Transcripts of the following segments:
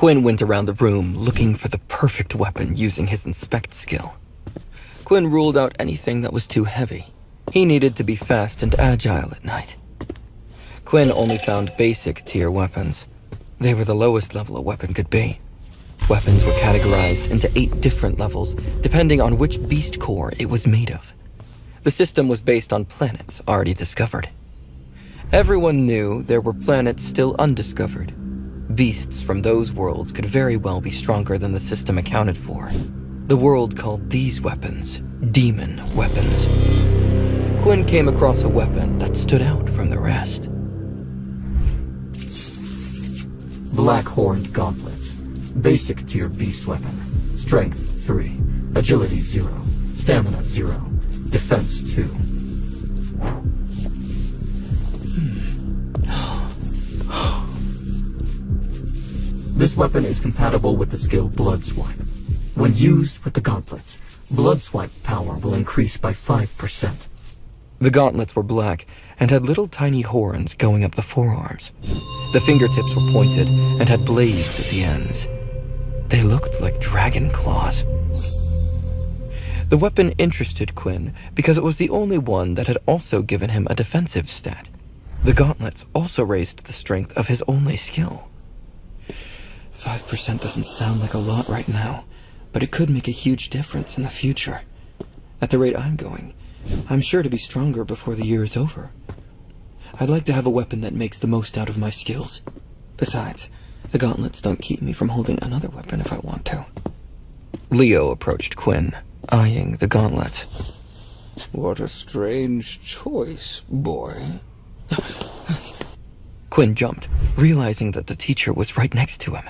Quinn went around the room looking for the perfect weapon using his inspect skill. Quinn ruled out anything that was too heavy. He needed to be fast and agile at night. Quinn only found basic tier weapons. They were the lowest level a weapon could be. Weapons were categorized into 8 different levels, depending on which beast core it was made of. The system was based on planets already discovered. Everyone knew there were planets still undiscovered. Beasts from those worlds could very well be stronger than the system accounted for. The world called these weapons demon weapons. Quinn came across a weapon that stood out from the rest. Black Horned Gauntlets. Basic tier beast weapon. Strength 3. Agility 0. Stamina 0. Defense 2. This weapon is compatible with the skill Blood Swipe. When used with the gauntlets, Blood Swipe power will increase by 5%. The gauntlets were black and had little tiny horns going up the forearms. The fingertips were pointed and had blades at the ends. They looked like dragon claws. The weapon interested Quinn because it was the only one that had also given him a defensive stat. The gauntlets also raised the strength of his only skill. 5% doesn't sound like a lot right now, but it could make a huge difference in the future. At the rate I'm going, I'm sure to be stronger before the year is over. I'd like to have a weapon that makes the most out of my skills. Besides, the gauntlets don't keep me from holding another weapon if I want to. Leo approached Quinn, eyeing the gauntlets. What a strange choice, boy. Quinn jumped, realizing that the teacher was right next to him.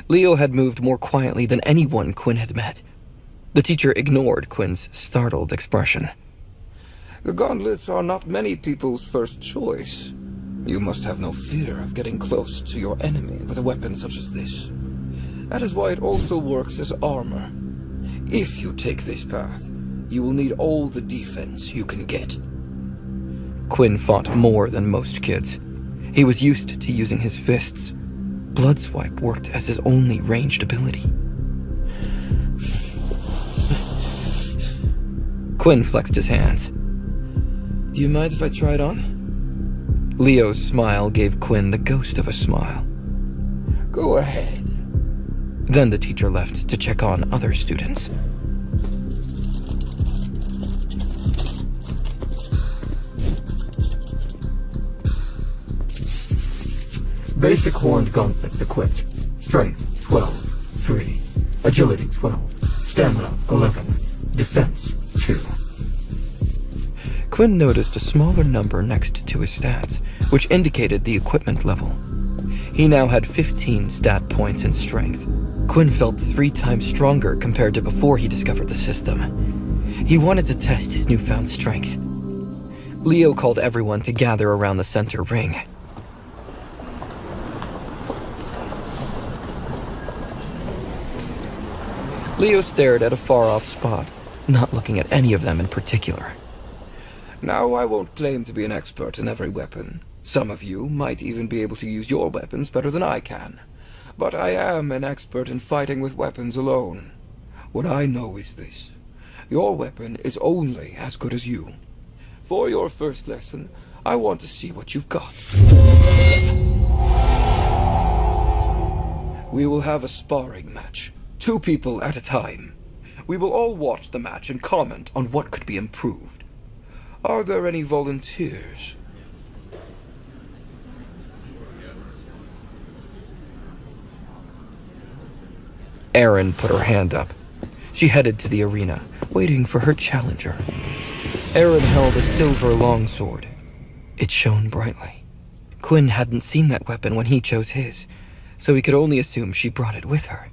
Leo had moved more quietly than anyone Quinn had met. The teacher ignored Quinn's startled expression. The gauntlets are not many people's first choice. You must have no fear of getting close to your enemy with a weapon such as this. That is why it also works as armor. If you take this path, you will need all the defense you can get. Quinn fought more than most kids. He was used to using his fists. Blood Swipe worked as his only ranged ability. Quinn flexed his hands. Do you mind if I try it on? Leo's smile gave Quinn the ghost of a smile. Go ahead. Then the teacher left to check on other students. Basic Horned Gauntlets equipped. Strength 12. 3. Agility 12. Stamina 11. Defense 2. Quinn noticed a smaller number next to his stats, which indicated the equipment level. He now had 15 stat points in strength. Quinn felt 3 times stronger compared to before he discovered the system. He wanted to test his newfound strength. Leo called everyone to gather around the center ring. Leo stared at a far-off spot, not looking at any of them in particular. Now, I won't claim to be an expert in every weapon. Some of you might even be able to use your weapons better than I can. But I am an expert in fighting with weapons alone. What I know is this. Your weapon is only as good as you. For your first lesson, I want to see what you've got. We will have a sparring match. 2 people at a time. We will all watch the match and comment on what could be improved. Are there any volunteers? Erin put her hand up. She headed to the arena, waiting for her challenger. Erin held a silver longsword. It shone brightly. Quinn hadn't seen that weapon when he chose his, so he could only assume she brought it with her.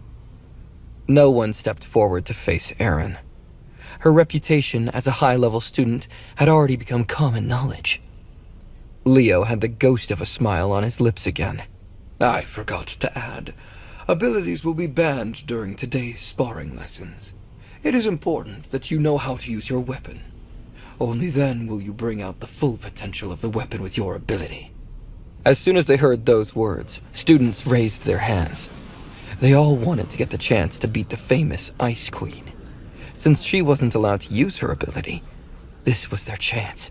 No one stepped forward to face Erin. Her reputation as a high-level student had already become common knowledge. Leo had the ghost of a smile on his lips again. I forgot to add. Abilities will be banned during today's sparring lessons. It is important that you know how to use your weapon. Only then will you bring out the full potential of the weapon with your ability. As soon as they heard those words, students raised their hands. They all wanted to get the chance to beat the famous Ice Queen. Since she wasn't allowed to use her ability, this was their chance.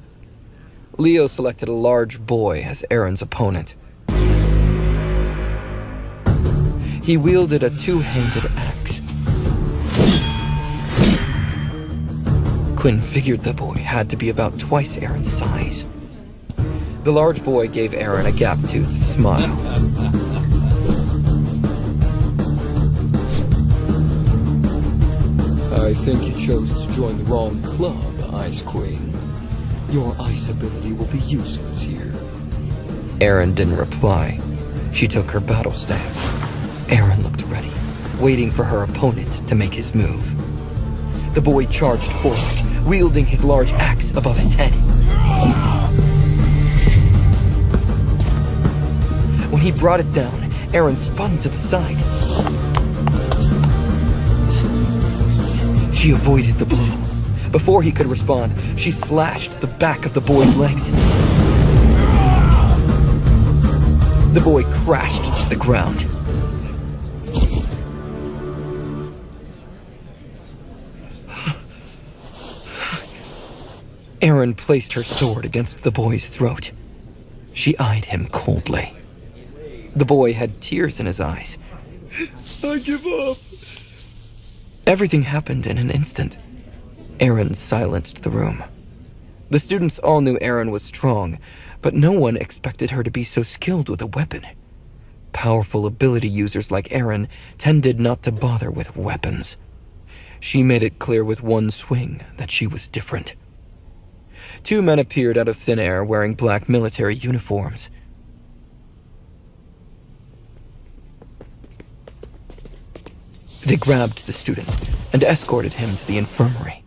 Leo selected a large boy as Aaron's opponent. He wielded a two-handed axe. Quinn figured the boy had to be about twice Aaron's size. The large boy gave Aaron a gap-toothed smile. I think you chose to join the wrong club, Ice Queen. Your ice ability will be useless here. Aaron didn't reply. She took her battle stance. Aaron looked ready, waiting for her opponent to make his move. The boy charged forward, wielding his large axe above his head. When he brought it down, Aaron spun to the side. She avoided the blow. Before he could respond, she slashed the back of the boy's legs. The boy crashed to the ground. Aaron placed her sword against the boy's throat. She eyed him coldly. The boy had tears in his eyes. I give up. Everything happened in an instant. Aaron silenced the room. The students all knew Aaron was strong, but no one expected her to be so skilled with a weapon. Powerful ability users like Aaron tended not to bother with weapons. She made it clear with one swing that she was different. Two men appeared out of thin air wearing black military uniforms. They grabbed the student and escorted him to the infirmary.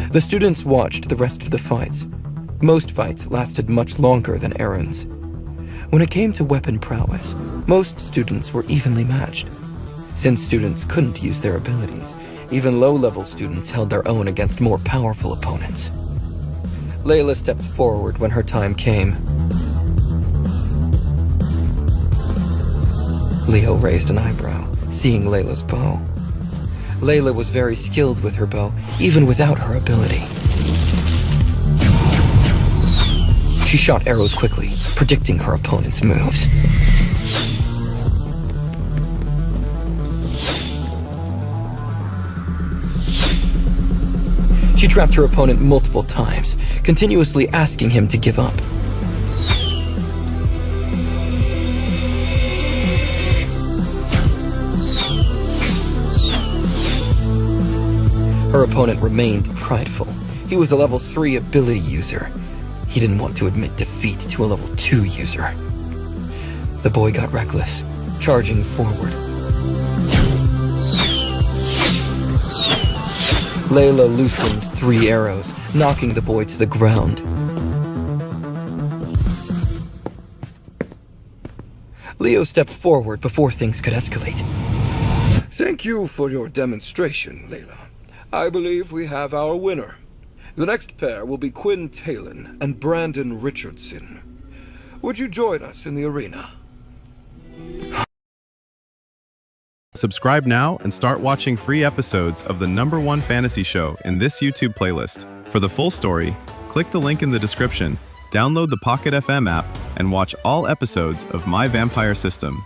The students watched the rest of the fights. Most fights lasted much longer than Aaron's. When it came to weapon prowess, most students were evenly matched. Since students couldn't use their abilities, even low-level students held their own against more powerful opponents. Layla stepped forward when her time came. Leo raised an eyebrow, seeing Layla's bow. Layla was very skilled with her bow, even without her ability. She shot arrows quickly, predicting her opponent's moves. She trapped her opponent multiple times, continuously asking him to give up. Her opponent remained prideful. He was a level 3 ability user. He didn't want to admit defeat to a level 2 user. The boy got reckless, charging forward. Layla loosened 3 arrows, knocking the boy to the ground. Leo stepped forward before things could escalate. Thank you for your demonstration, Layla. I believe we have our winner. The next pair will be Quinn Talon and Brandon Richardson. Would you join us in the arena? Subscribe now and start watching free episodes of the #1 fantasy show in this YouTube playlist. For the full story, click the link in the description, download the Pocket FM app, and watch all episodes of My Vampire System.